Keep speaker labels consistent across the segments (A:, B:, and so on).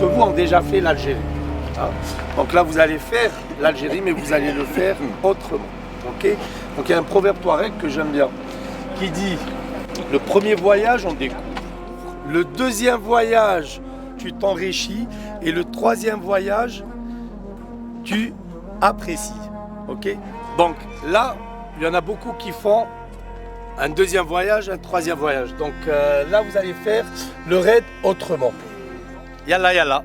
A: d'entre vous ont déjà fait l'Algérie. Hein. Donc là, vous allez faire l'Algérie, mais vous allez le faire autrement. Okay, donc il y a un proverbe touareg que j'aime bien, qui dit le premier voyage, on découvre. Le deuxième voyage, tu t'enrichis. Et le troisième voyage, tu apprécies. Okay, donc là, il y en a beaucoup qui font un deuxième voyage, un troisième voyage. Donc là, vous allez faire le raid autrement. Yalla, yalla.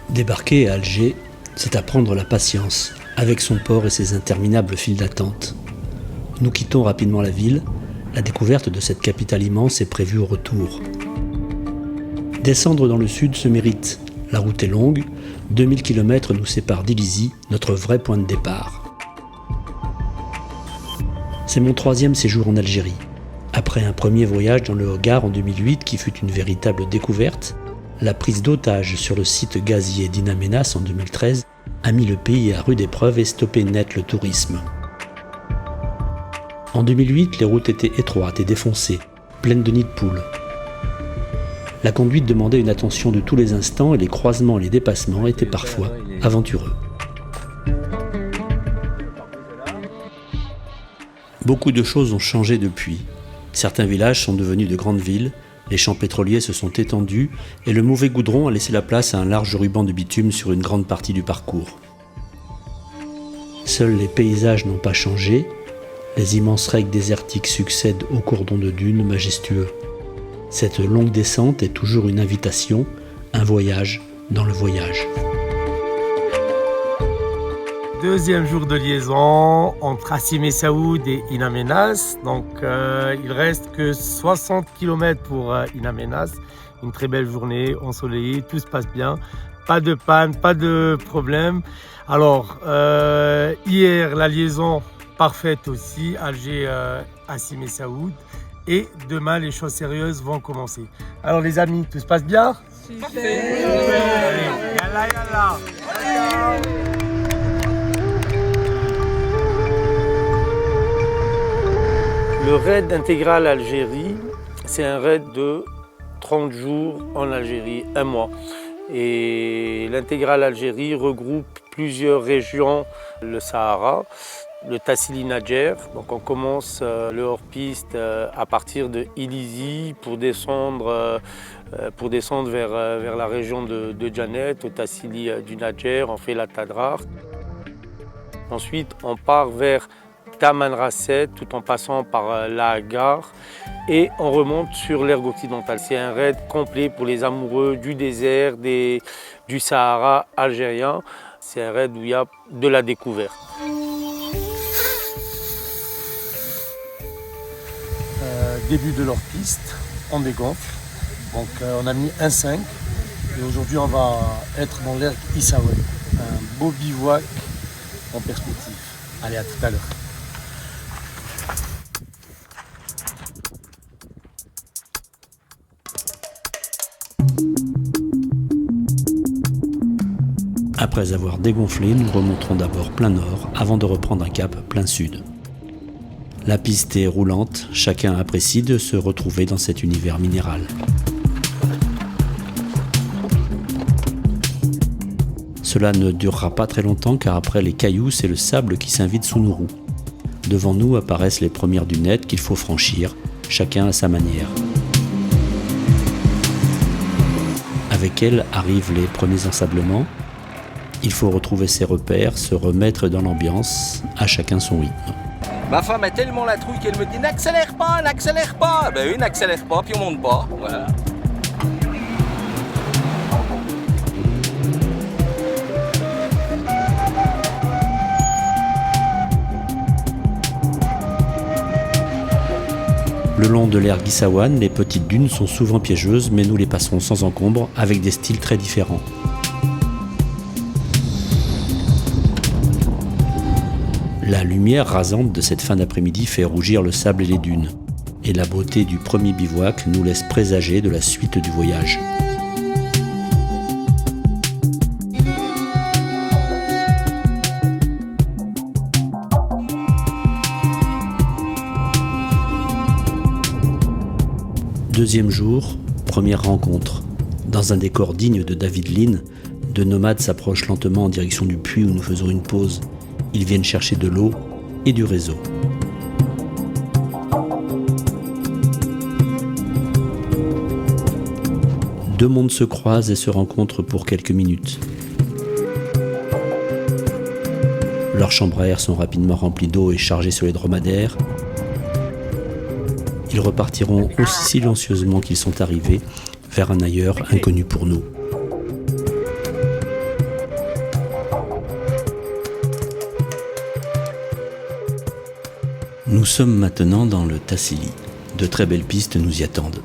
B: Débarquer à Alger, c'est apprendre la patience, avec son port et ses interminables files d'attente. Nous quittons rapidement la ville, la découverte de cette capitale immense est prévue au retour. Descendre dans le sud se mérite, la route est longue, 2000 km nous séparent d'Ilizi, notre vrai point de départ. C'est mon 3e séjour en Algérie. Après un premier voyage dans le Hogar en 2008 qui fut une véritable découverte, la prise d'otage sur le site gazier d'In Amenas en 2013 a mis le pays à rude épreuve et stoppé net le tourisme. En 2008, les routes étaient étroites et défoncées, pleines de nids de poules. La conduite demandait une attention de tous les instants et les croisements et les dépassements étaient parfois aventureux. Beaucoup de choses ont changé depuis. Certains villages sont devenus de grandes villes, les champs pétroliers se sont étendus et le mauvais goudron a laissé la place à un large ruban de bitume sur une grande partie du parcours. Seuls les paysages n'ont pas changé, les immenses rèques désertiques succèdent aux cordons de dunes majestueux. Cette longue descente est toujours une invitation, un voyage dans le voyage.
A: Deuxième jour de liaison entre Hassi Messaoud et In Amenas. Donc il reste que 60 km pour In Amenas. Une très belle journée, ensoleillée, tout se passe bien. Pas de panne, pas de problème. Alors hier la liaison parfaite aussi, Alger Hassi Messaoud. Et demain les choses sérieuses vont commencer. Alors les amis, tout se passe bien?
C: Super.
A: Allez, yalla yalla. Le raid intégral Algérie, c'est un raid de 30 jours en Algérie, un mois. Et l'intégral Algérie regroupe plusieurs régions, le Sahara, le Tassili Nadjer. Donc on commence le hors-piste à partir de Ilizi pour descendre vers la région de Djanet, au Tassili du Nadjer, on fait la Tadrar. Ensuite on part vers Tamanrasset tout en passant par la gare et on remonte sur l'ergue occidentale. C'est un raid complet pour les amoureux du désert, du Sahara algérien. C'est un raid où il y a de la découverte. Début de leur piste, on dégonfle. Donc on a mis un 5 et aujourd'hui on va être dans l'ergue Issaouen. Un beau bivouac en perspective. Allez, à tout à l'heure.
B: Après avoir dégonflé, nous remonterons d'abord plein nord avant de reprendre un cap plein sud. La piste est roulante, chacun apprécie de se retrouver dans cet univers minéral. Cela ne durera pas très longtemps car après les cailloux, c'est le sable qui s'invite sous nos roues. Devant nous apparaissent les premières dunettes qu'il faut franchir, chacun à sa manière. Avec elles arrivent les premiers ensablements. Il faut retrouver ses repères, se remettre dans l'ambiance, à chacun son rythme.
C: Ma femme a tellement la trouille qu'elle me dit n'accélère pas, n'accélère pas. Ben oui, n'accélère pas, puis on monte pas. Voilà.
B: Le long de l'ergue Issaouen, les petites dunes sont souvent piégeuses, mais nous les passerons sans encombre, avec des styles très différents. La lumière rasante de cette fin d'après-midi fait rougir le sable et les dunes. Et la beauté du premier bivouac nous laisse présager de la suite du voyage. Deuxième jour, première rencontre. Dans un décor digne de David Lean, deux nomades s'approchent lentement en direction du puits où nous faisons une pause. Ils viennent chercher de l'eau et du réseau. Deux mondes se croisent et se rencontrent pour quelques minutes. Leurs chambres à air sont rapidement remplies d'eau et chargées sur les dromadaires. Ils repartiront aussi silencieusement qu'ils sont arrivés, vers un ailleurs inconnu pour nous. Nous sommes maintenant dans le Tassili. De très belles pistes nous y attendent.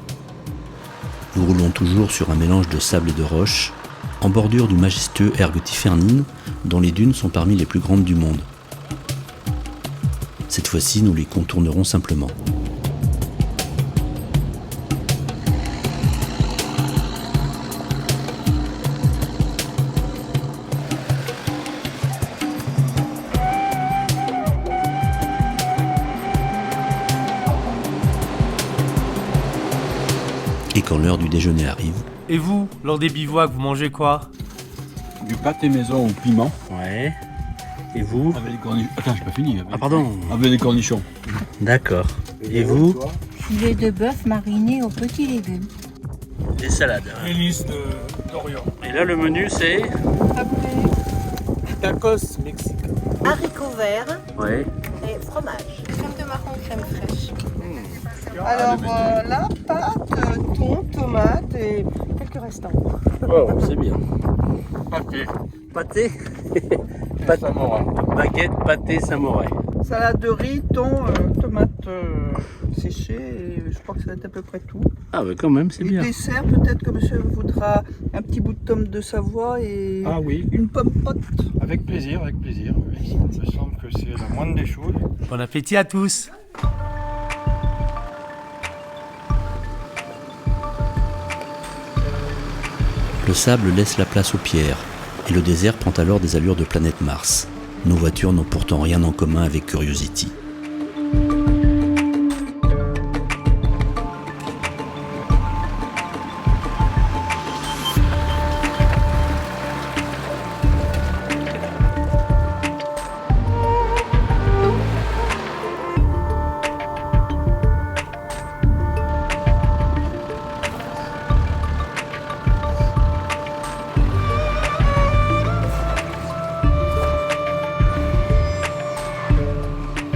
B: Nous roulons toujours sur un mélange de sable et de roches, en bordure du majestueux erg Tifernine, dont les dunes sont parmi les plus grandes du monde. Cette fois-ci, nous les contournerons simplement. Et quand l'heure du déjeuner arrive...
A: Et vous, lors des bivouacs, vous mangez quoi?
D: Du pâté maison au piment.
B: Ouais. Et vous?
D: Avec des cornichons. Attends, j'ai pas fini.
B: Ah pardon.
D: Avec des cornichons.
B: D'accord. Et vous?
E: Filet de bœuf mariné aux petits légumes.
B: Des salades.
D: Hélice d'Orient.
B: Et là, le menu, c'est...
A: Tacos mexicain.
E: Haricots verts
B: Ouais.
E: et fromage. Crème de marron, crème fraîche.
F: Alors là, pâtes, thon, tomates et quelques restants.
B: Oh, c'est bien.
D: Pâté.
B: Pâté.
D: Samouraï.
B: Baguette, pâté, samouraï.
F: Salade de riz, thon, tomates séchées et je crois que ça va être à peu près tout.
B: Ah bah quand même, c'est
F: Et
B: bien.
F: dessert, peut-être que monsieur voudra un petit bout de tome de Savoie et
D: Ah oui,
F: une pomme pote.
D: avec plaisir, avec plaisir. Oui. Il me semble que c'est la moindre des choses.
A: Bon appétit à tous.
B: Le sable laisse la place aux pierres, et le désert prend alors des allures de planète Mars. Nos voitures n'ont pourtant rien en commun avec Curiosity.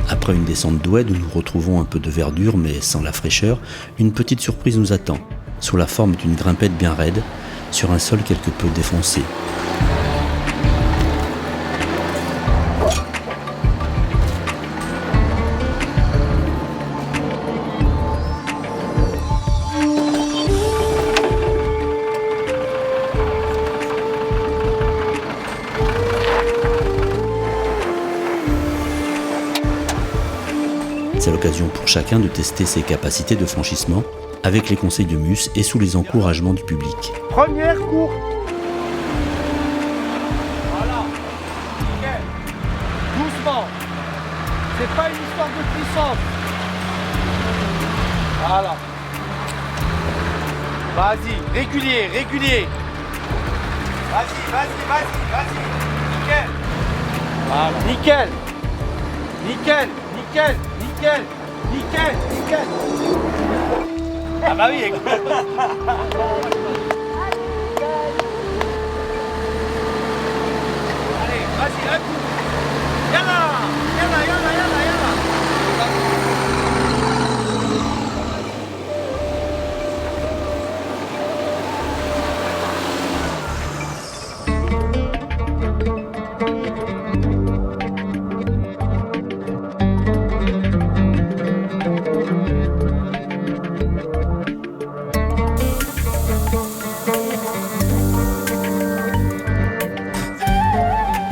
B: Après une descente d'oued où nous retrouvons un peu de verdure mais sans la fraîcheur, une petite surprise nous attend, sous la forme d'une grimpette bien raide, sur un sol quelque peu défoncé. C'est l'occasion pour chacun de tester ses capacités de franchissement avec les conseils de Mus et sous les encouragements du public.
A: Première course. Voilà. Nickel. Doucement. C'est pas une histoire de puissance. Voilà. Vas-y, régulier, régulier. Vas-y. Nickel. Voilà. Nickel. Ah bah oui, écoute. Allez, vas-y, un coup. Yalla.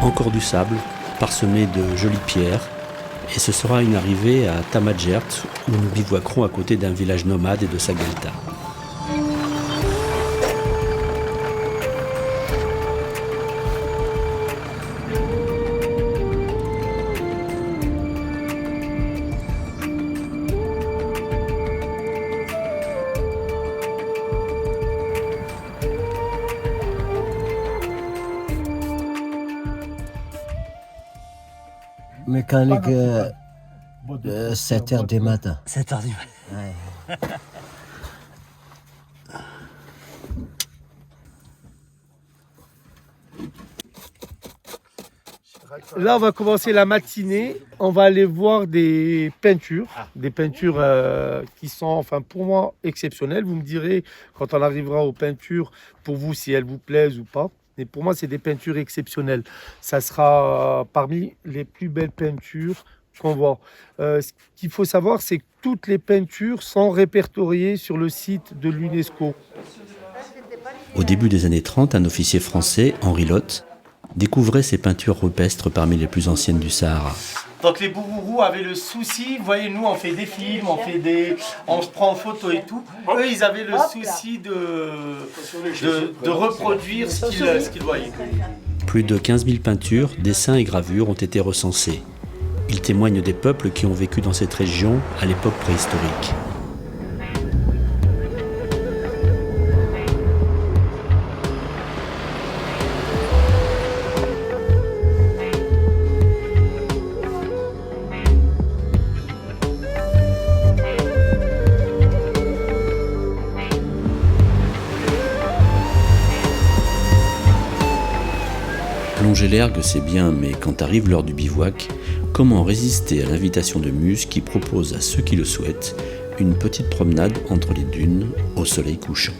B: Encore du sable, parsemé de jolies pierres, et ce sera une arrivée à Tamadjert, où nous bivouaquerons à côté d'un village nomade et de sa guelta.
G: Mécanique 7h du matin.
B: 7h du matin.
G: Ouais.
A: Là, on va commencer la matinée. On va aller voir des peintures qui sont, enfin, pour moi, exceptionnelles. Vous me direz, quand on arrivera aux peintures, pour vous, si elles vous plaisent ou pas. Mais pour moi, c'est des peintures exceptionnelles. Ça sera parmi les plus belles peintures qu'on voit. Ce qu'il faut savoir, c'est que toutes les peintures sont répertoriées sur le site de l'UNESCO.
B: Au début des années 30, un officier français, Henri Lotte, découvrait ces peintures rupestres parmi les plus anciennes du Sahara.
A: Donc les Bourourous avaient le souci, vous voyez, nous on fait des films, on se prend en photo et tout. Eux, ils avaient le souci de reproduire ce qu'ils voyaient.
B: Plus de 15 000 peintures, dessins et gravures ont été recensés. Ils témoignent des peuples qui ont vécu dans cette région à l'époque préhistorique. Plonger l'ergue, c'est bien, mais quand arrive l'heure du bivouac, comment résister à l'invitation de Muse qui propose à ceux qui le souhaitent une petite promenade entre les dunes au soleil couchant.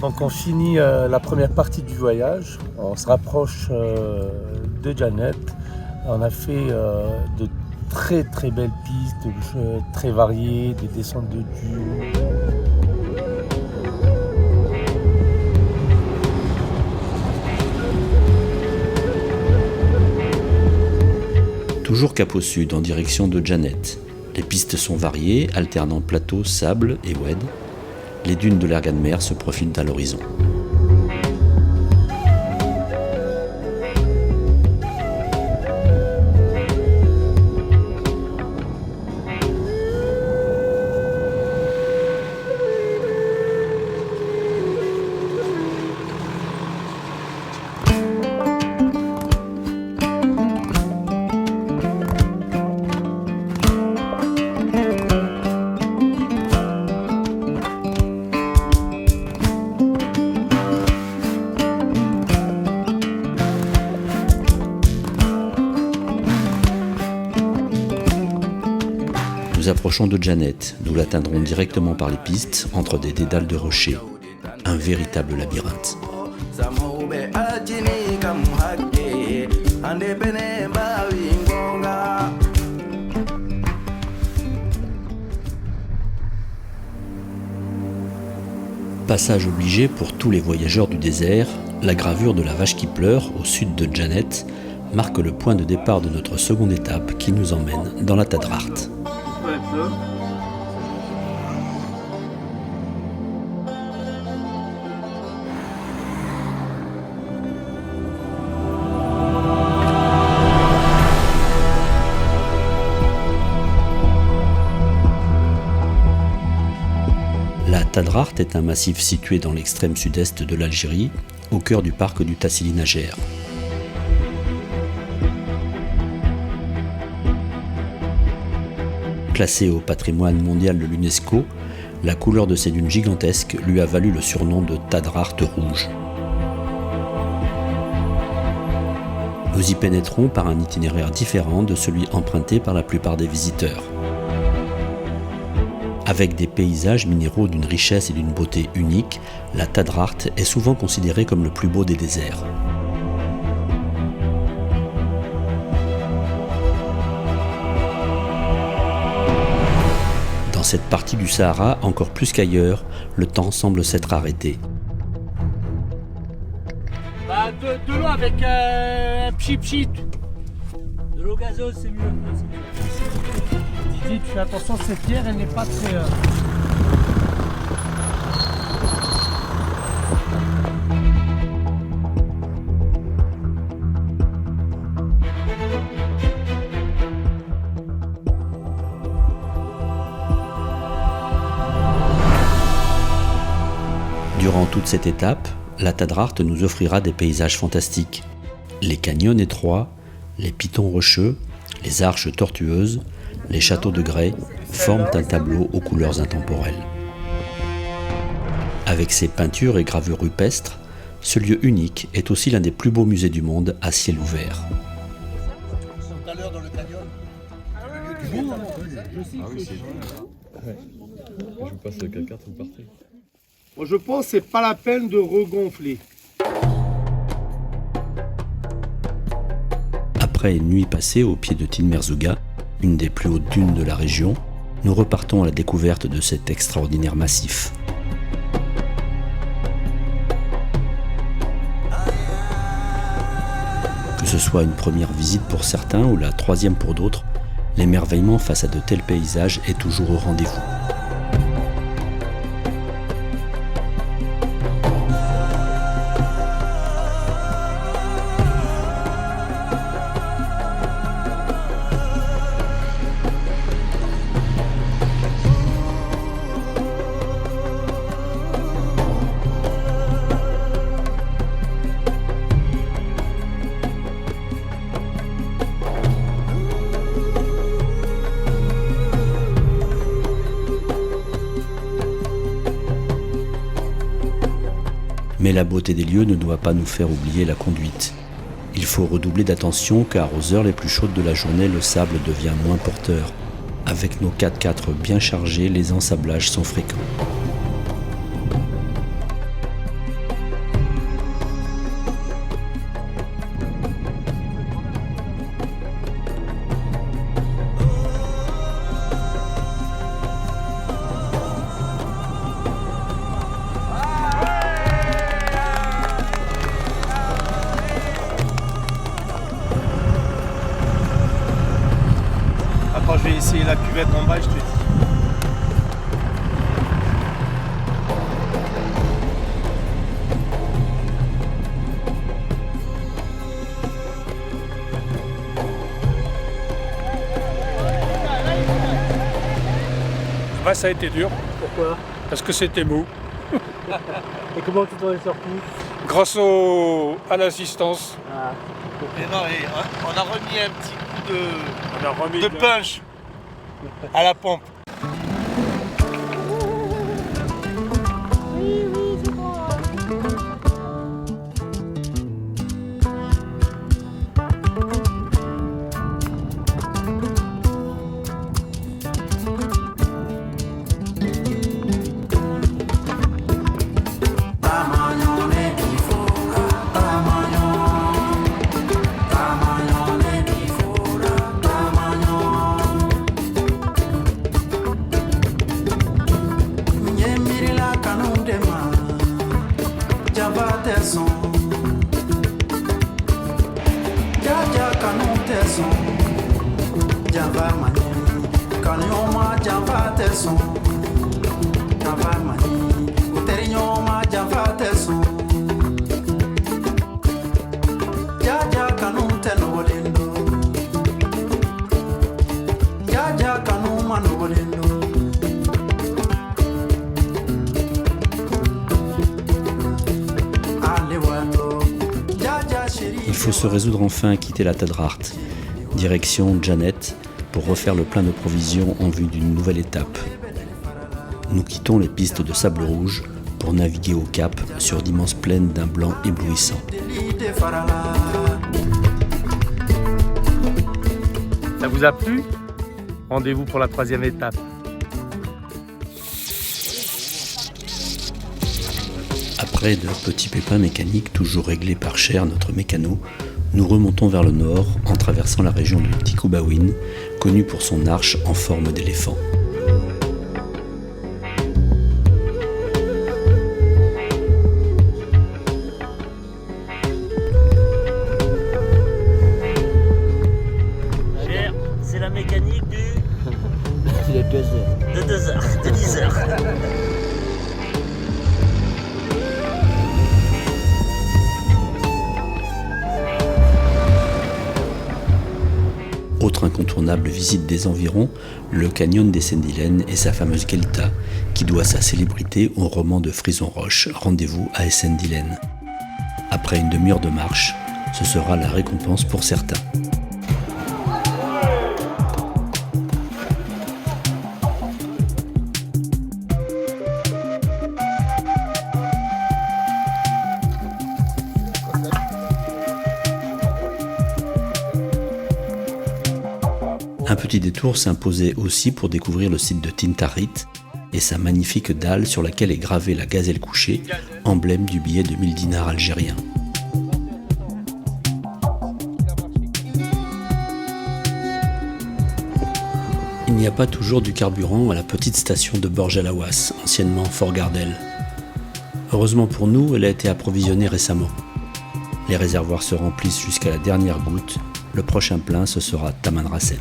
A: Donc on finit la première partie du voyage, on se rapproche de Djanet. On a fait de très très belles pistes, très variées, des descentes de dunes.
B: Toujours cap au sud en direction de Djanet. Les pistes sont variées, alternant plateaux, sable et oued. Les dunes de l'Ergan Mer se profilent à l'horizon. Nous approchons de Djanet. Nous l'atteindrons directement par les pistes, entre des dédales de rochers. Un véritable labyrinthe. Passage obligé pour tous les voyageurs du désert, la gravure de la vache qui pleure, au sud de Djanet, marque le point de départ de notre seconde étape qui nous emmène dans la Tadrart. La Tadrart est un massif situé dans l'extrême sud-est de l'Algérie, au cœur du parc du Tassili Najer. Classé au patrimoine mondial de l'UNESCO, la couleur de ces dunes gigantesques lui a valu le surnom de Tadrart rouge. Nous y pénétrons par un itinéraire différent de celui emprunté par la plupart des visiteurs. Avec des paysages minéraux d'une richesse et d'une beauté unique, la Tadrart est souvent considérée comme le plus beau des déserts. Dans cette partie du Sahara, encore plus qu'ailleurs, le temps semble s'être arrêté.
A: De l'eau avec un pchit. De l'eau gazeuse, c'est mieux. Didier, tu fais attention, cette pierre, elle n'est pas très...
B: Durant toute cette étape, la Tadrart nous offrira des paysages fantastiques. Les canyons étroits, les pitons rocheux, les arches tortueuses, les châteaux de grès forment un tableau aux couleurs intemporelles. Avec ses peintures et gravures rupestres, ce lieu unique est aussi l'un des plus beaux musées du monde à ciel ouvert.
G: Tout à l'heure dans le canyon.
D: Ah oui, c'est vrai. Je vous passe la carte, vous partez.
A: Moi, je pense que c'est pas la peine de regonfler.
B: Après une nuit passée au pied de Tinmerzouga, une des plus hautes dunes de la région, nous repartons à la découverte de cet extraordinaire massif. Que ce soit une première visite pour certains ou la troisième pour d'autres, l'émerveillement face à de tels paysages est toujours au rendez-vous. Mais la beauté des lieux ne doit pas nous faire oublier la conduite. Il faut redoubler d'attention car aux heures les plus chaudes de la journée, le sable devient moins porteur. Avec nos 4x4 bien chargés, les ensablages sont fréquents.
A: Attends, je vais essayer la cuvette en bas, je te dis.
H: Bah, ça a été dur,
A: Pourquoi?
H: parce que c'était mou.
A: Et comment tu t'en es sorti?
H: Grâce à l'assistance,
G: Et non, et on a remis un petit coup
H: on a remis
G: de punch à la pompe.
B: Il faut se résoudre enfin à quitter la Tadrart. Direction Janet pour refaire le plein de provisions en vue d'une nouvelle étape. Nous quittons les pistes de sable rouge pour naviguer au cap sur d'immenses plaines d'un blanc éblouissant.
A: Ça vous a plu? Rendez-vous pour la troisième étape.
B: Après de petits pépins mécaniques toujours réglés par Cher, notre mécano, nous remontons vers le nord en traversant la région de Tikubawin, connue pour son arche en forme d'éléphant.
I: Cher, c'est la mécanique de 2 heures. De 2 heures, de 10 heures.
B: Autre incontournable visite des environs, le canyon des Essendillen et sa fameuse Gelta, qui doit sa célébrité au roman de Frison Roche, Rendez-vous à Essendillen. Après une demi-heure de marche, ce sera la récompense pour certains. Un petit détour s'imposait aussi pour découvrir le site de Tintarit et sa magnifique dalle sur laquelle est gravée la gazelle couchée, emblème du billet de 1000 dinars algérien. Il n'y a pas toujours du carburant à la petite station de Borj El Aouas, anciennement Fort Gardel. Heureusement pour nous, elle a été approvisionnée récemment. Les réservoirs se remplissent jusqu'à la dernière goutte. Le prochain plein, ce sera Tamanrasset.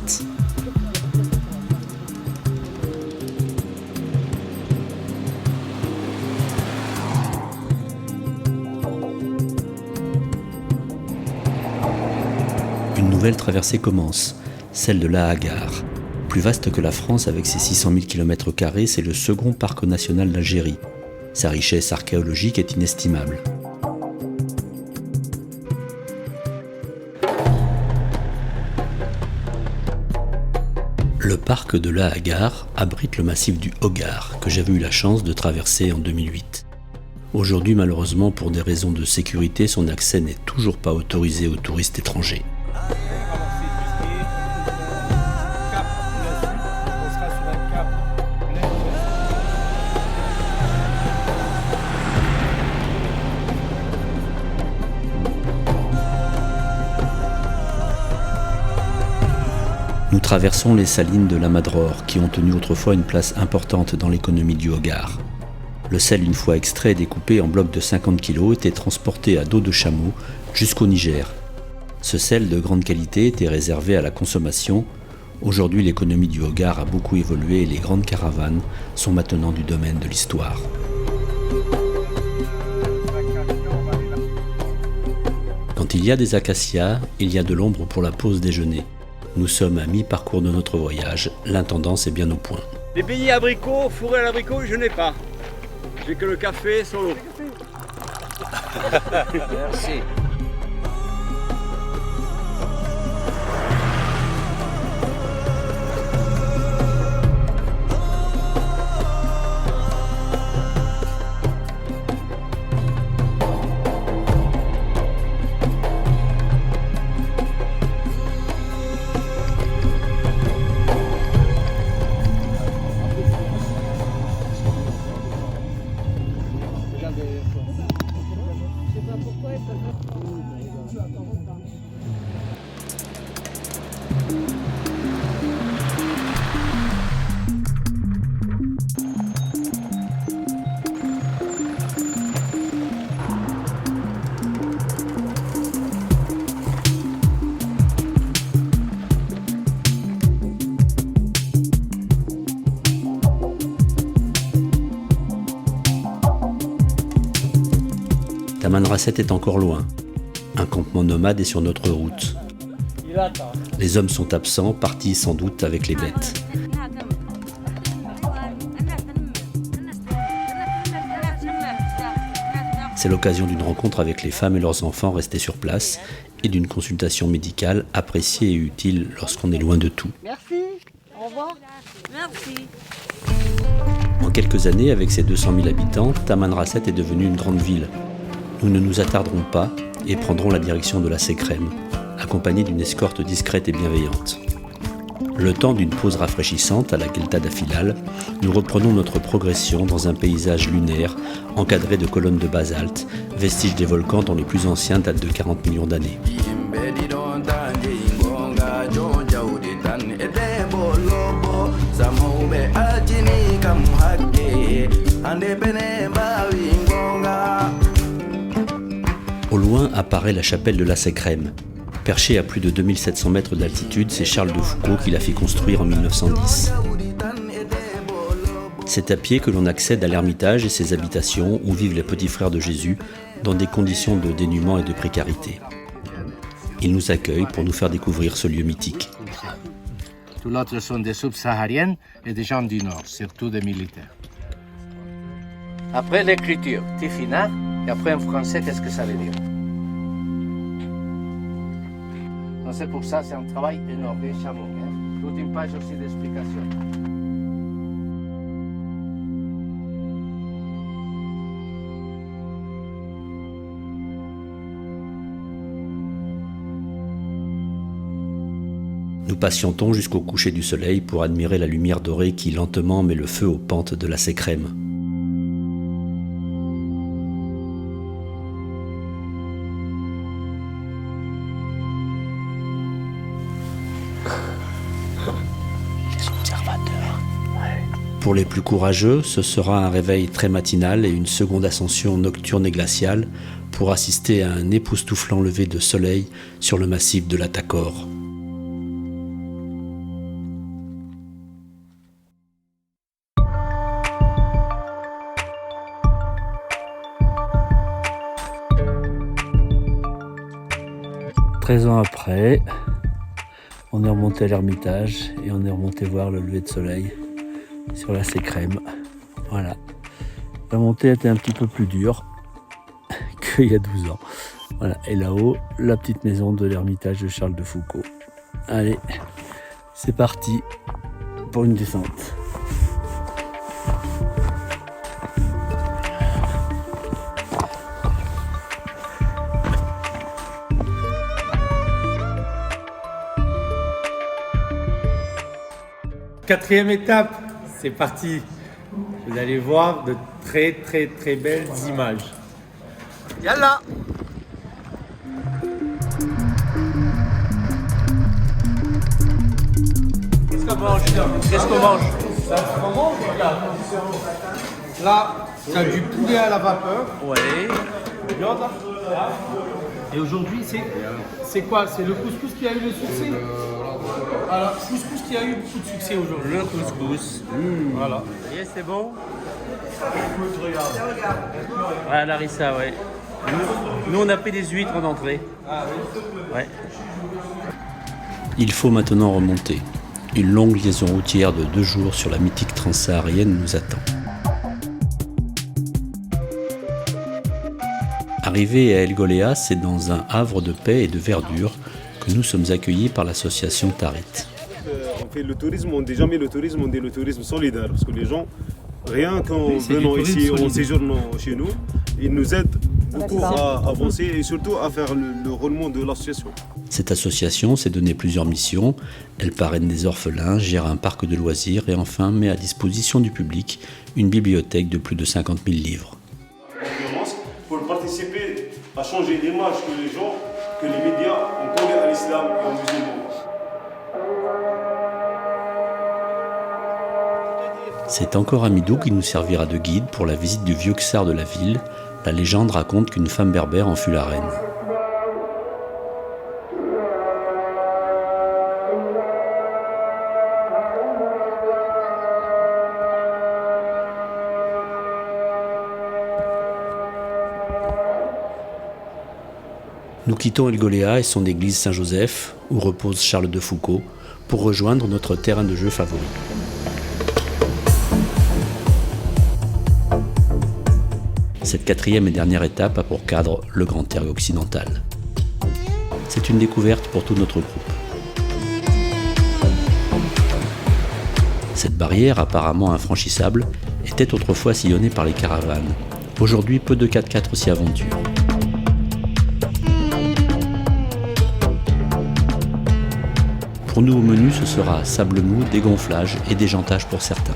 B: Une nouvelle traversée commence, celle de la Hagar. Plus vaste que la France avec ses 600 000 km², c'est le second parc national d'Algérie. Sa richesse archéologique est inestimable. Le parc de la Hagar abrite le massif du Hogar, que j'avais eu la chance de traverser en 2008. Aujourd'hui, malheureusement, pour des raisons de sécurité, son accès n'est toujours pas autorisé aux touristes étrangers. Nous traversons les salines de la Madror, qui ont tenu autrefois une place importante dans l'économie du Hogar. Le sel, une fois extrait et découpé en blocs de 50 kg, était transporté à dos de chameau jusqu'au Niger. Ce sel de grande qualité était réservé à la consommation. Aujourd'hui, l'économie du Hogar a beaucoup évolué et les grandes caravanes sont maintenant du domaine de l'histoire. Quand il y a des acacias, il y a de l'ombre pour la pause déjeuner. Nous sommes à mi-parcours de notre voyage, l'intendance est bien au point.
G: Les beignets abricots, fourrés à l'abricot, je n'ai pas. J'ai que le café solo.
C: Merci.
B: Tamanrasset est encore loin. Un campement nomade est sur notre route. Les hommes sont absents, partis sans doute avec les bêtes. C'est l'occasion d'une rencontre avec les femmes et leurs enfants restés sur place et d'une consultation médicale appréciée et utile lorsqu'on est loin de tout.
E: Merci. Au revoir.
I: Merci.
B: En quelques années, avec ses 200 000 habitants, Tamanrasset est devenue une grande ville. Nous ne nous attarderons pas et prendrons la direction de la Sécrème, accompagnés d'une escorte discrète et bienveillante. Le temps d'une pause rafraîchissante à la Guelta da Filal, nous reprenons notre progression dans un paysage lunaire encadré de colonnes de basalte, vestiges des volcans dont les plus anciens datent de 40 millions d'années. Au loin apparaît la chapelle de la Sécrème. Perché à plus de 2700 mètres d'altitude, c'est Charles de Foucauld qui l'a fait construire en 1910. C'est à pied que l'on accède à l'ermitage et ses habitations où vivent les petits frères de Jésus dans des conditions de dénuement et de précarité. Ils nous accueillent pour nous faire découvrir ce lieu mythique.
J: Tous les autres sont des subsahariennes et des gens du Nord, surtout des militaires. Après l'écriture, Tifina, et après en français, qu'est-ce que ça veut dire? Donc c'est pour ça, c'est un travail énorme, des chameaux. Hein? Toute une page aussi d'explication.
B: Nous patientons jusqu'au coucher du soleil pour admirer la lumière dorée qui lentement met le feu aux pentes de la Sécrème. Pour les plus courageux, ce sera un réveil très matinal et une seconde ascension nocturne et glaciale pour assister à un époustouflant lever de soleil sur le massif de la Tacor. Treize ans après, on est remonté à l'Ermitage et on est remonté voir le lever de soleil sur la Sécrème. Voilà. La montée était un petit peu plus dure qu'il y a 12 ans. Voilà. Et là-haut, la petite maison de l'Ermitage de Charles de Foucauld. Allez, c'est parti pour une descente.
A: Quatrième étape, c'est parti. Vous allez voir de très très très belles images. Yalla! Qu'est-ce qu'on mange? Qu'est-ce qu'on mange?
D: Là, tu as du poulet à la vapeur.
A: Ouais.
D: Viande. Et aujourd'hui, c'est quoi? C'est le couscous qui a eu le succès? Alors, couscous qui a eu beaucoup de succès aujourd'hui.
A: Le couscous.
D: Voilà.
A: Et c'est bon? Ouais, Larissa, ouais. Nous, on a pris des huîtres en entrée.
D: Ah oui?
A: Ouais.
B: Il faut maintenant remonter. Une longue liaison routière de 2 jours sur la mythique transsaharienne nous attend. Arrivé à El Golea, c'est dans un havre de paix et de verdure que nous sommes accueillis par l'association Tarit.
K: On fait le tourisme, on dit jamais le tourisme, on dit le tourisme solidaire. Parce que les gens, rien qu'en venant ici, en séjournant chez nous, ils nous aident beaucoup à avancer et surtout à faire le roulement de l'association.
B: Cette association s'est donné plusieurs missions. Elle parraine des orphelins, gère un parc de loisirs et enfin met à disposition du public une bibliothèque de plus de 50 000 livres.
K: Pour participer à changer l'image que les gens, que les médias ont collé à l'islam et aux musulmans.
B: C'est encore Amidou qui nous servira de guide pour la visite du vieux Ksar de la ville. La légende raconte qu'une femme berbère en fut la reine. Nous quittons El Golea et son église Saint-Joseph, où repose Charles de Foucauld, pour rejoindre notre terrain de jeu favori. Cette 4e et dernière étape a pour cadre le Grand Terre occidental. C'est une découverte pour tout notre groupe. Cette barrière, apparemment infranchissable, était autrefois sillonnée par les caravanes. Aujourd'hui, peu de 4x4 s'y aventurent. Pour nous au menu, ce sera sable mou, dégonflage et déjantage pour certains.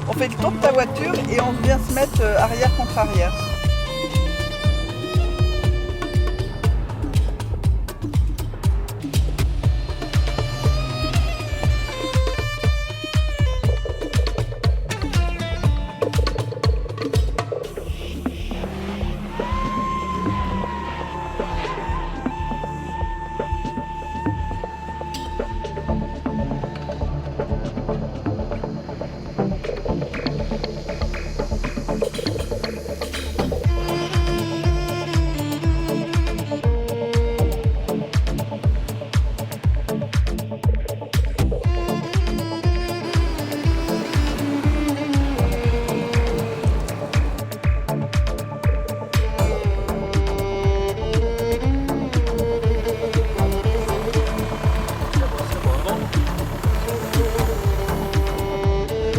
F: On fait le tour de ta voiture et on vient se mettre arrière contre arrière.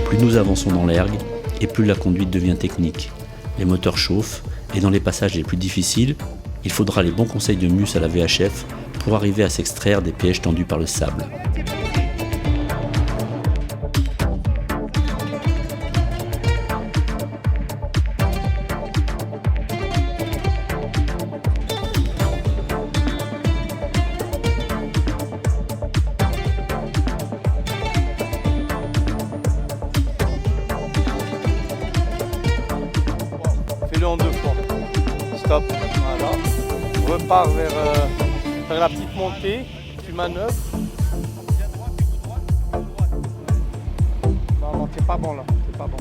B: Plus nous avançons dans l'ergue, et plus la conduite devient technique. Les moteurs chauffent, et dans les passages les plus difficiles, il faudra les bons conseils de Mus à la VHF pour arriver à s'extraire des pièges tendus par le sable.
A: Fais-le en 2 fois. Stop. Voilà. Repars vers la petite montée. Tu manœuvres. Non, t'es pas bon là. T'es pas bon.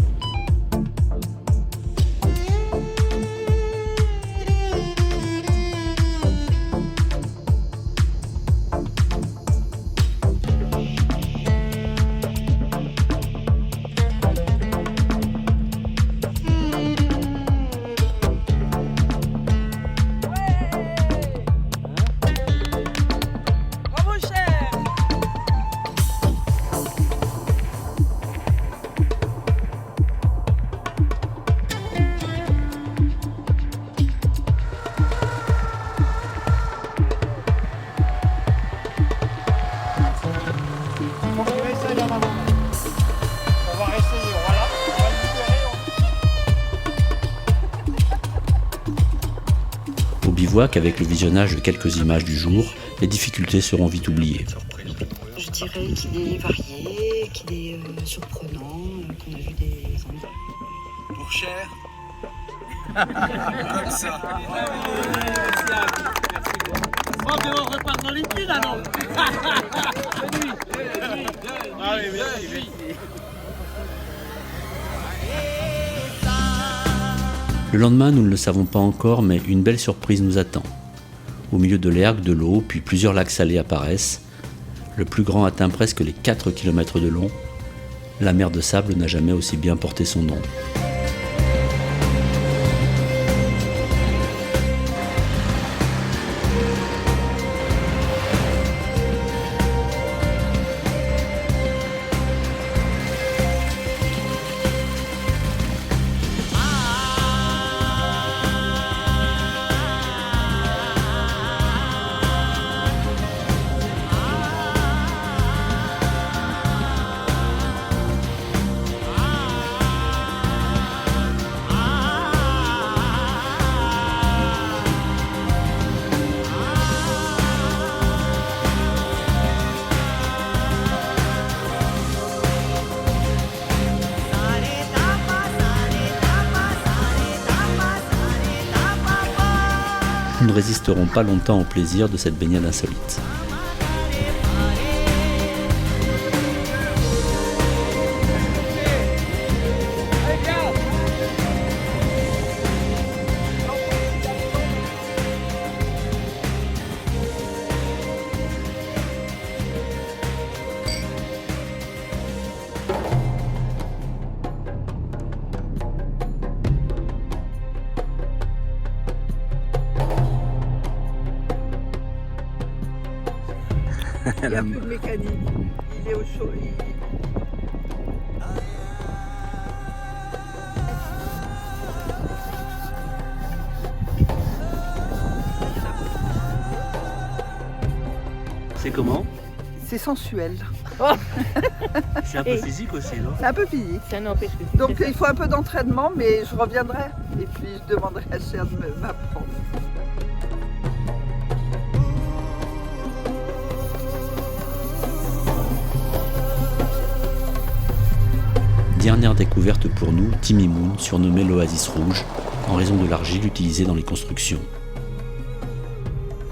B: Au bivouac, avec le visionnage de quelques images du jour, les difficultés seront vite oubliées.
E: Je dirais qu'il est varié, qu'il est surprenant, qu'on a vu des endroits.
C: Pour cher. Comme ça.
I: Oh, mais on repart dans les pieds là, non?
B: Le lendemain, nous ne le savons pas encore, mais une belle surprise nous attend. Au milieu de l'ergue, de l'eau, puis plusieurs lacs salés apparaissent. Le plus grand atteint presque les 4 km de long. La mer de sable n'a jamais aussi bien porté son nom. Nous ne résisterons pas longtemps au plaisir de cette baignade insolite.
F: Il n'y a plus de mécanique. Il est au chaud.
I: C'est comment?
F: C'est sensuel.
I: C'est un peu physique aussi, non?
F: C'est un peu physique.
E: Ça n'empêche que.
F: Donc il faut un peu d'entraînement, mais je reviendrai. Et puis je demanderai à Cher de m'apprendre.
B: Dernière découverte pour nous, Timimoun, surnommé l'Oasis Rouge, en raison de l'argile utilisée dans les constructions.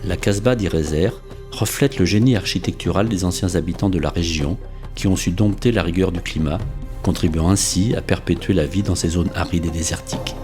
B: La Casbah d'Irezer reflète le génie architectural des anciens habitants de la région qui ont su dompter la rigueur du climat, contribuant ainsi à perpétuer la vie dans ces zones arides et désertiques.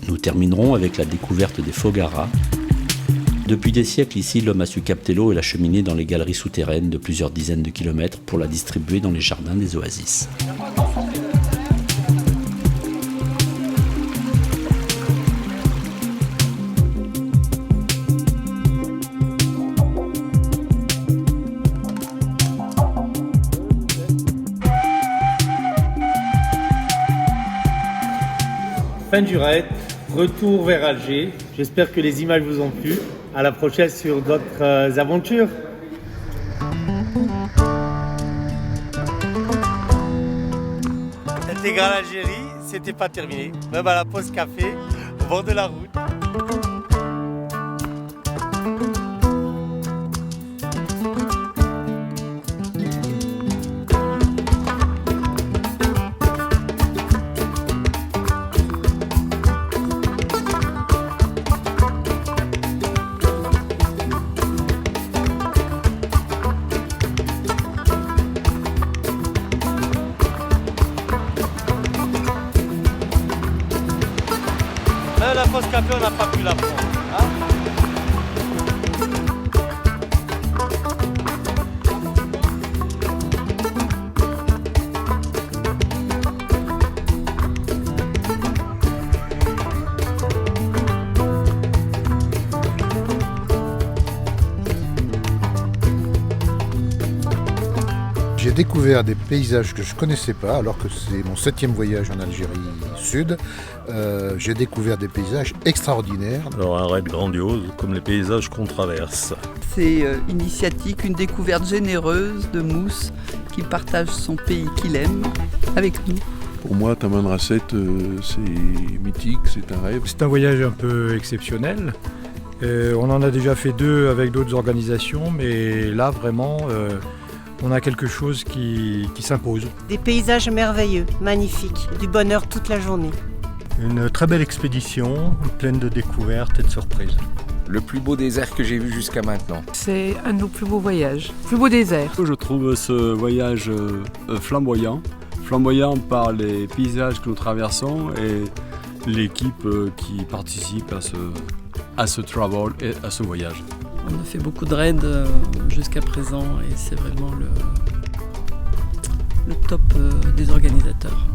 B: Nous terminerons avec la découverte des Fogaras. Depuis des siècles ici, l'homme a su capter l'eau et la cheminer dans les galeries souterraines de plusieurs dizaines de kilomètres pour la distribuer dans les jardins des oasis.
A: Fin du raid, retour vers Alger. J'espère que les images vous ont plu. À la prochaine sur d'autres aventures. Intégrale Algérie, c'était pas terminé. Même à la pause café, au bord de la route. La pause café, on n'a pas pu la prendre. Hein?
L: J'ai découvert des paysages que je ne connaissais pas, alors que c'est mon 7e voyage en Algérie Sud. J'ai découvert des paysages extraordinaires.
M: Alors un raid grandiose, comme les paysages qu'on traverse.
F: C'est initiatique, une découverte généreuse de Mousse qui partage son pays qu'il aime avec nous.
N: Pour moi, Taman Rasset, c'est mythique, c'est un rêve.
O: C'est un voyage un peu exceptionnel. On en a déjà fait 2 avec d'autres organisations, mais là vraiment, on a quelque chose qui s'impose.
P: Des paysages merveilleux, magnifiques, du bonheur toute la journée.
Q: Une très belle expédition, pleine de découvertes et de surprises.
C: Le plus beau désert que j'ai vu jusqu'à maintenant.
R: C'est un de nos plus beaux voyages, plus beau désert.
S: Je trouve ce voyage flamboyant par les paysages que nous traversons et l'équipe qui participe à ce travel et à ce voyage.
R: On a fait beaucoup de raids jusqu'à présent et c'est vraiment le top des organisateurs.